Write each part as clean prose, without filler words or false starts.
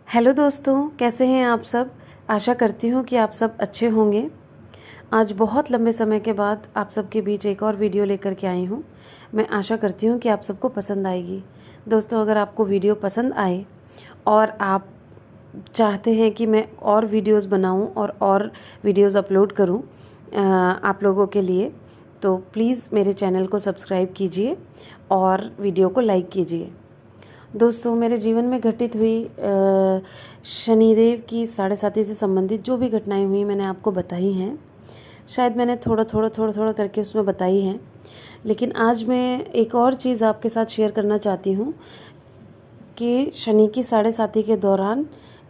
Hello दोस्तों, कैसे हैं आप सब। आशा करती हूँ कि आप सब अच्छे होंगे। आज बहुत लंबे समय के बाद आप सबके बीच एक और वीडियो लेकर के आई हूँ। मैं आशा करती हूँ कि आप सबको पसंद आएगी। दोस्तों, अगर आपको वीडियो पसंद आए और आप चाहते हैं कि मैं और वीडियोस बनाऊं और वीडियोस अपलोड करूं आप लोगों के लिए, तो प्लीज़ मेरे चैनल को सब्सक्राइब कीजिए और वीडियो को लाइक कीजिए। दोस्तों, मेरे जीवन में घटित हुई शनिदेव की साढ़े साथी से संबंधित जो भी घटनाएं हुई मैंने आपको बताई हैं। शायद मैंने थोड़ा करके उसमें बताई हैं, लेकिन आज मैं एक और चीज़ आपके साथ शेयर करना चाहती हूँ कि शनि की साढ़े साथी के दौरान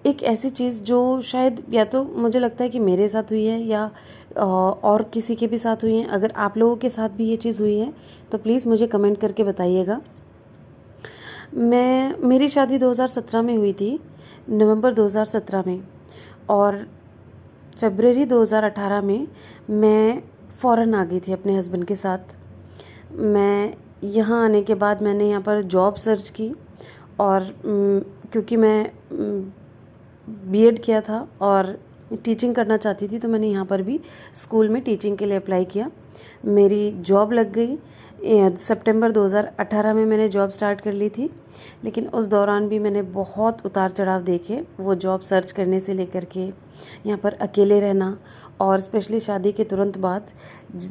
एक ऐसी चीज़ जो शायद या तो मुझे लगता है कि मेरे साथ हुई है या और किसी के भी साथ हुई है। अगर आप लोगों के साथ भी ये चीज़ हुई है तो प्लीज़ मुझे कमेंट करके बताइएगा। मेरी शादी 2017 में हुई थी, नवंबर 2017 में, और फरवरी 2018 में मैं फ़ौरन आ गई थी अपने हस्बैंड के साथ। मैं यहाँ आने के बाद मैंने यहाँ पर जॉब सर्च की और क्योंकि मैं बीएड किया था और टीचिंग करना चाहती थी, तो मैंने यहाँ पर भी स्कूल में टीचिंग के लिए अप्लाई किया। मेरी जॉब लग गई। सितंबर 2018 में मैंने जॉब स्टार्ट कर ली थी, लेकिन उस दौरान भी मैंने बहुत उतार चढ़ाव देखे। वो जॉब सर्च करने से लेकर के यहाँ पर अकेले रहना, और स्पेशली शादी के तुरंत बाद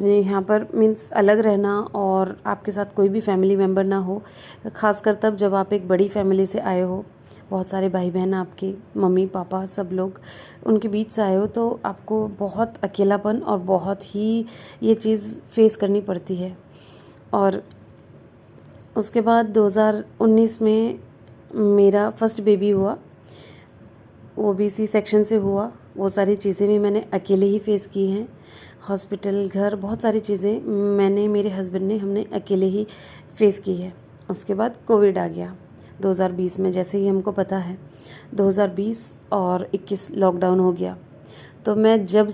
यहाँ पर मीन्स अलग रहना और आपके साथ कोई भी फैमिली मेम्बर ना हो, ख़ासकर तब जब आप एक बड़ी फैमिली से आए हो, बहुत सारे भाई बहन आपके, मम्मी पापा सब लोग उनके बीच से आए हो, तो आपको बहुत अकेलापन और बहुत ही ये चीज़ फेस करनी पड़ती है। और उसके बाद 2019 में मेरा फर्स्ट बेबी हुआ, वो भी सी सेक्शन से हुआ। वो सारी चीज़ें भी मैंने अकेले ही फेस की हैं। हॉस्पिटल, घर, बहुत सारी चीज़ें मैंने, मेरे हस्बैंड ने, हमने अकेले ही फेस की है। उसके बाद कोविड आ गया 2020 में, जैसे ही हमको पता है 2020 और 21 लॉकडाउन हो गया। तो मैं जब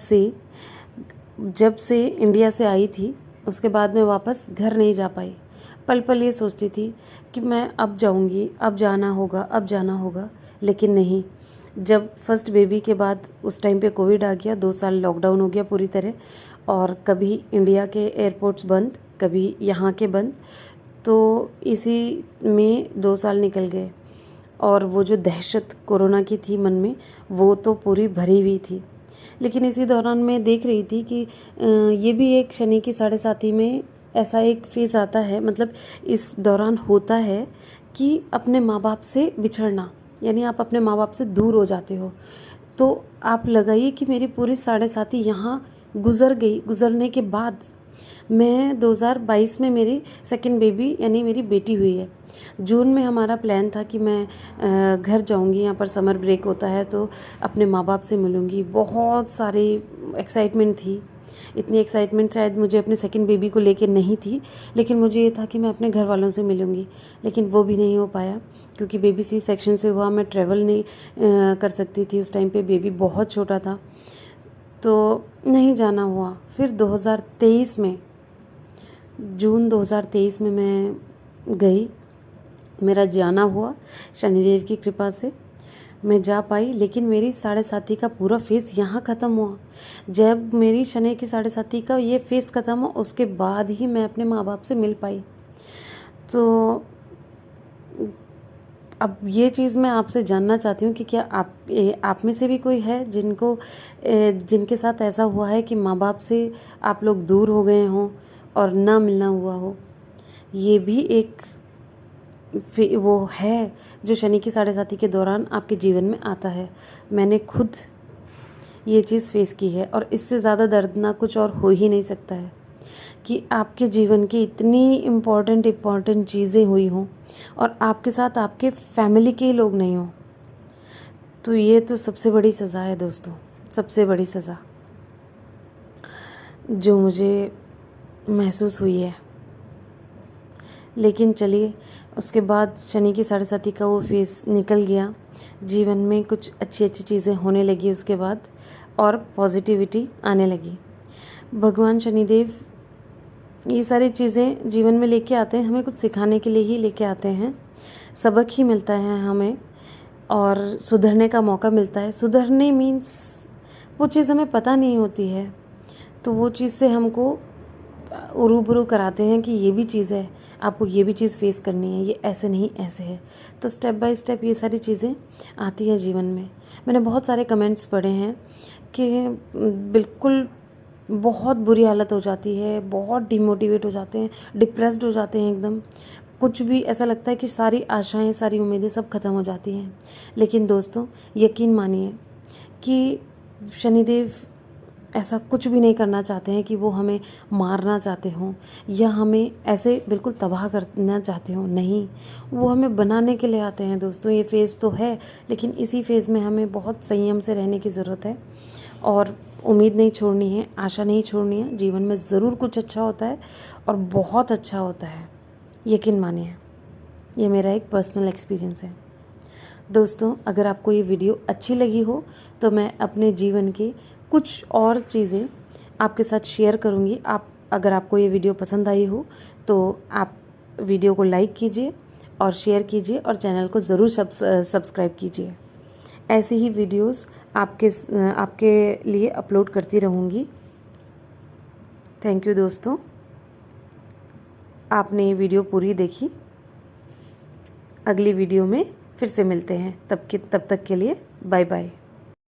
से इंडिया से आई थी उसके बाद मैं वापस घर नहीं जा पाई। पल पल ये सोचती थी कि मैं अब जाऊंगी, अब जाना होगा, लेकिन नहीं। जब फर्स्ट बेबी के बाद उस टाइम पे कोविड आ गया, 2 साल लॉकडाउन हो गया पूरी तरह, और कभी इंडिया के एयरपोर्ट्स बंद, कभी यहाँ के बंद। तो इसी में 2 साल निकल गए, और वो जो दहशत कोरोना की थी मन में, वो तो पूरी भरी हुई थी। लेकिन इसी दौरान मैं देख रही थी कि ये भी एक शनि की साढ़े साथी में ऐसा एक फेज़ आता है, मतलब इस दौरान होता है कि अपने माँ बाप से बिछड़ना, यानी आप अपने माँ बाप से दूर हो जाते हो। तो आप लगाइए कि मेरी पूरी साढ़े साथी यहाँ गुजर गई। गुजरने के बाद मैं 2022 में मेरी सेकंड बेबी यानी मेरी बेटी हुई है। जून में हमारा प्लान था कि मैं घर जाऊंगी, यहाँ पर समर ब्रेक होता है तो अपने माँ बाप से मिलूंगी। बहुत सारी एक्साइटमेंट थी। इतनी एक्साइटमेंट शायद मुझे अपने सेकंड बेबी को लेके नहीं थी, लेकिन मुझे ये था कि मैं अपने घर वालों से मिलूंगी। लेकिन वो भी नहीं हो पाया क्योंकि बेबी सी सेक्शन से हुआ। मैं ट्रैवल नहीं कर सकती थी उस टाइम पे, बेबी बहुत छोटा था, तो नहीं जाना हुआ। फिर 2023 में, जून 2023 में मैं गई, मेरा जाना हुआ। शनिदेव की कृपा से मैं जा पाई, लेकिन मेरी साढ़े साथी का पूरा फेस यहाँ ख़त्म हुआ। जब मेरी शनि की साढ़े साथी का ये फेस ख़त्म हुआ, उसके बाद ही मैं अपने माँ बाप से मिल पाई। तो अब ये चीज़ मैं आपसे जानना चाहती हूँ कि क्या आप में से भी कोई है जिनके साथ ऐसा हुआ है कि माँ बाप से आप लोग दूर हो गए हों और ना मिलना हुआ हो। ये भी एक वो है जो शनि की साढ़े साथी के दौरान आपके जीवन में आता है। मैंने खुद ये चीज़ फेस की है, और इससे ज़्यादा दर्दनाक कुछ और हो ही नहीं सकता है कि आपके जीवन की इतनी इम्पॉर्टेंट चीज़ें हुई हों और आपके साथ आपके फैमिली के लोग नहीं हों। तो ये तो सबसे बड़ी सज़ा है दोस्तों, सबसे बड़ी सज़ा जो मुझे महसूस हुई है। लेकिन चलिए, उसके बाद शनि की साढ़े साथी का वो फेज़ निकल गया। जीवन में कुछ अच्छी चीज़ें होने लगी उसके बाद, और पॉजिटिविटी आने लगी। भगवान शनिदेव ये सारी चीज़ें जीवन में लेके आते हैं, हमें कुछ सिखाने के लिए ही लेके आते हैं। सबक ही मिलता है हमें और सुधरने का मौका मिलता है। सुधरने मीन्स वो चीज़ हमें पता नहीं होती है, तो वो चीज़ से हमको रूबरू कराते हैं कि ये भी चीज़ है, आपको ये भी चीज़ फेस करनी है, ये ऐसे नहीं ऐसे है। तो स्टेप बाय स्टेप ये सारी चीज़ें आती हैं जीवन में। मैंने बहुत सारे कमेंट्स पढ़े हैं कि बिल्कुल बहुत बुरी हालत हो जाती है, बहुत डिमोटिवेट हो जाते हैं, डिप्रेस्ड हो जाते हैं एकदम। कुछ भी ऐसा लगता है कि सारी आशाएं, सारी उम्मीदें सब ख़त्म हो जाती हैं। लेकिन दोस्तों यकीन मानिए कि शनिदेव ऐसा कुछ भी नहीं करना चाहते हैं कि वो हमें मारना चाहते हों या हमें ऐसे बिल्कुल तबाह करना चाहते हों। नहीं, वो हमें बनाने के लिए आते हैं दोस्तों। ये फ़ेज़ तो है, लेकिन इसी फ़ेज़ में हमें बहुत संयम से रहने की ज़रूरत है और उम्मीद नहीं छोड़नी है, आशा नहीं छोड़नी है। जीवन में ज़रूर कुछ अच्छा होता है और बहुत अच्छा होता है, यकीन मानिए। ये मेरा एक पर्सनल एक्सपीरियंस है। दोस्तों अगर आपको ये वीडियो अच्छी लगी हो तो मैं अपने जीवन के कुछ और चीज़ें आपके साथ शेयर करूँगी। अगर आपको ये वीडियो पसंद आई हो तो आप वीडियो को लाइक कीजिए और शेयर कीजिए और चैनल को ज़रूर सब्सक्राइब कीजिए। ऐसी ही वीडियोस आपके लिए अपलोड करती रहूँगी। थैंक यू दोस्तों, आपने ये वीडियो पूरी देखी। अगली वीडियो में फिर से मिलते हैं, तब तक के लिए बाय बाय।